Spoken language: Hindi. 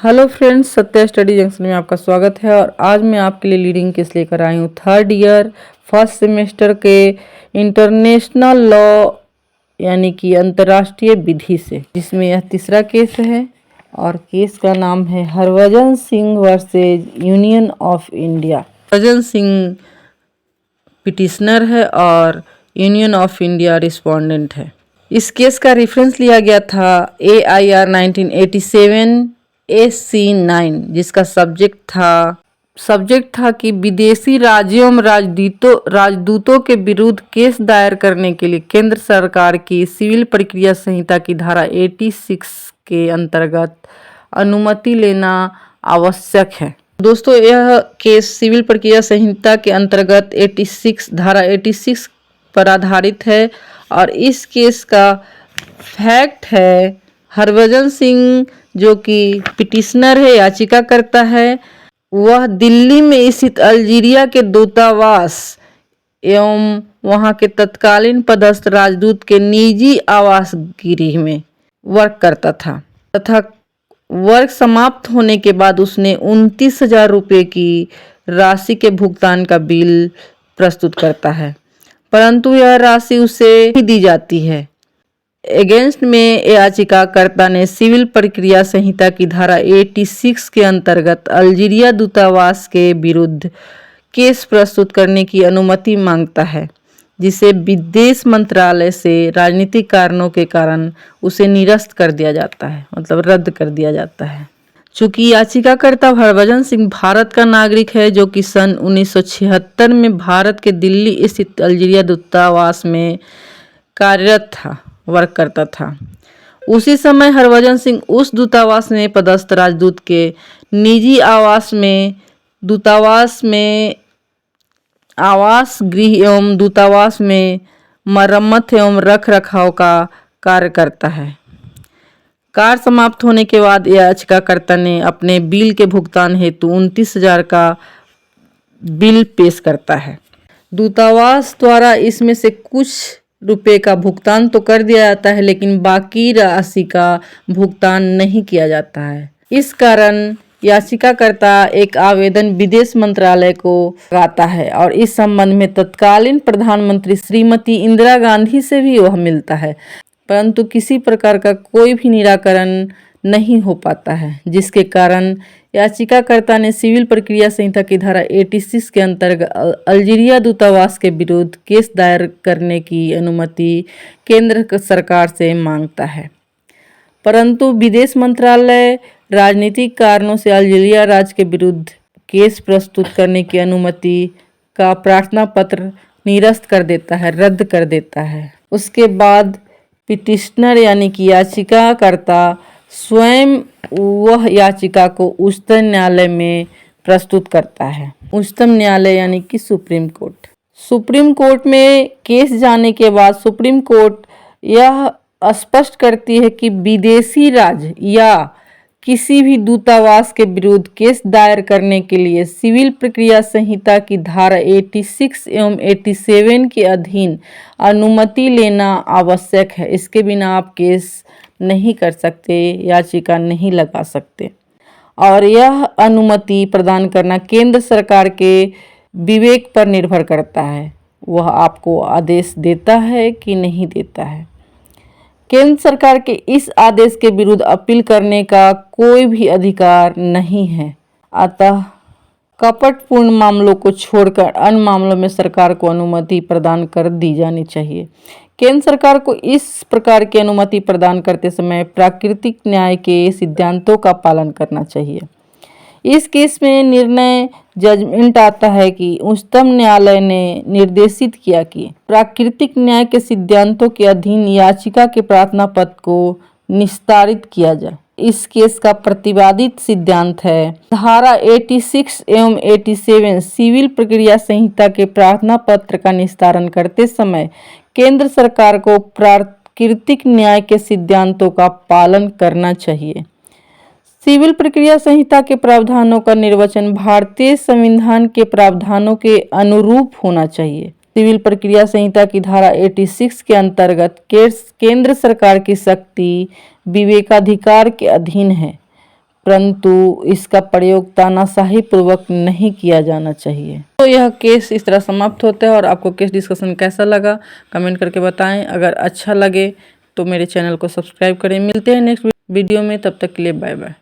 Hello friends, Satya study junction में आपका स्वागत है। और आज मैं आपके लिए लीडिंग केस लेकर आई हूँ थर्ड ईयर फर्स्ट सेमेस्टर के इंटरनेशनल लॉ यानी कि अंतर्राष्ट्रीय विधि से, जिसमें यह तीसरा केस है। और केस का नाम है Harbhajan Singh versus union of India. Harbhajan Singh petitioner है और यूनियन ऑफ इंडिया रिस्पोंडेंट है। इस केस का रेफरेंस लिया गया था AIR 1987 AC9, जिसका सब्जेक्ट था कि विदेशी राज्यों में राजदूतों के विरुद्ध केस दायर करने के लिए केंद्र सरकार की सिविल प्रक्रिया संहिता की धारा 86 के अंतर्गत अनुमति लेना आवश्यक है। दोस्तों, यह केस सिविल प्रक्रिया संहिता के अंतर्गत धारा 86 पर आधारित है। और इस केस का फैक्ट है, हरभजन सिंह जो कि पिटिशनर है, याचिकाकर्ता है, वह दिल्ली में स्थित अल्जीरिया के दूतावास एवं वहां के तत्कालीन पदस्थ राजदूत के निजी आवास गृह में वर्क करता था तथा वर्क समाप्त होने के बाद उसने 29,000 रुपये की राशि के भुगतान का बिल प्रस्तुत करता है, परंतु यह राशि उसे नहीं दी जाती है। अगेंस्ट में याचिकाकर्ता ने सिविल प्रक्रिया संहिता की धारा 86 के अंतर्गत अल्जीरिया दूतावास के विरुद्ध केस प्रस्तुत करने की अनुमति मांगता है, जिसे विदेश मंत्रालय से राजनीतिक कारणों के कारण उसे निरस्त कर दिया जाता है, मतलब रद्द कर दिया जाता है। चूंकि याचिकाकर्ता हरभजन सिंह भारत का नागरिक है, जो कि सन 1976 में भारत के दिल्ली स्थित अल्जीरिया दूतावास में कार्यरत था, वर्क करता था। उसी समय हरभजन सिंह उस दूतावास में पदस्थ राजदूत के निजी दूतावास में आवास गृह एवं दूतावास में मरम्मत एवं रख रखाव का कार्य करता है। कार्य समाप्त होने के बाद याचिकाकर्ता ने अपने बिल के भुगतान हेतु 29,000 का बिल पेश करता है। दूतावास द्वारा इसमें से कुछ रुपए का भुगतान तो कर दिया जाता है, लेकिन बाकी राशि का भुगतान नहीं किया जाता है। इस कारण याचिकाकर्ता एक आवेदन विदेश मंत्रालय को लगाता है और इस संबंध में तत्कालीन प्रधानमंत्री श्रीमती इंदिरा गांधी से भी वह मिलता है, परंतु किसी प्रकार का कोई भी निराकरण नहीं हो पाता है, जिसके कारण याचिकाकर्ता ने सिविल प्रक्रिया संहिता की धारा 86 के अंतर्गत अल्जीरिया दूतावास के विरुद्ध केस दायर करने की अनुमति केंद्र सरकार से मांगता है, परंतु विदेश मंत्रालय राजनीतिक कारणों से अल्जीरिया राज्य के विरुद्ध केस प्रस्तुत करने की अनुमति का प्रार्थना पत्र निरस्त कर देता है, रद्द कर देता है। उसके बाद पिटिशनर यानी कि याचिकाकर्ता स्वयं वह याचिका को उच्चतम न्यायालय में प्रस्तुत करता है। उच्चतम न्यायालय यानी कि सुप्रीम कोर्ट में केस जाने के बाद सुप्रीम कोर्ट यह स्पष्ट करती है कि विदेशी राज्य या किसी भी दूतावास के विरुद्ध केस दायर करने के लिए सिविल प्रक्रिया संहिता की धारा 86 एवं 87 के अधीन अनुमति लेना आवश्यक है। इसके बिना आप केस नहीं कर सकते, याचिका नहीं लगा सकते। और यह अनुमति प्रदान करना केंद्र सरकार के विवेक पर निर्भर करता है, वह आपको आदेश देता है कि नहीं देता है। केंद्र सरकार के इस आदेश के विरुद्ध अपील करने का कोई भी अधिकार नहीं है। अतः कपटपूर्ण मामलों को छोड़कर अन्य मामलों में सरकार को अनुमति प्रदान कर दी जानी चाहिए। केंद्र सरकार को इस प्रकार की अनुमति प्रदान करते समय प्राकृतिक न्याय के सिद्धांतों का पालन करना चाहिए। इस केस में जजमेंट आता है कि उच्चतम न्यायालय ने निर्देशित किया कि प्राकृतिक न्याय के सिद्धांतों के अधीन याचिका के प्रार्थना पत्र को निस्तारित किया जाए। इस केस का प्रतिपादित सिद्धांत है, धारा 86 एवं 87 सिविल प्रक्रिया संहिता के प्रार्थना पत्र का निस्तारण करते समय केंद्र सरकार को प्राकृतिक न्याय के सिद्धांतों का पालन करना चाहिए। सिविल प्रक्रिया संहिता के प्रावधानों का निर्वचन भारतीय संविधान के प्रावधानों के अनुरूप होना चाहिए। सिविल प्रक्रिया संहिता की धारा 86 के अंतर्गत केंद्र सरकार की शक्ति विवेकाधिकार के अधीन है। परंतु इसका प्रयोग तानाशाही पूर्वक नहीं किया जाना चाहिए। तो यह केस इस तरह समाप्त होता है। और आपको केस डिस्कशन कैसा लगा कमेंट करके बताएं। अगर अच्छा लगे तो मेरे चैनल को सब्सक्राइब करें। मिलते हैं नेक्स्ट वीडियो में, तब तक के लिए बाय बाय।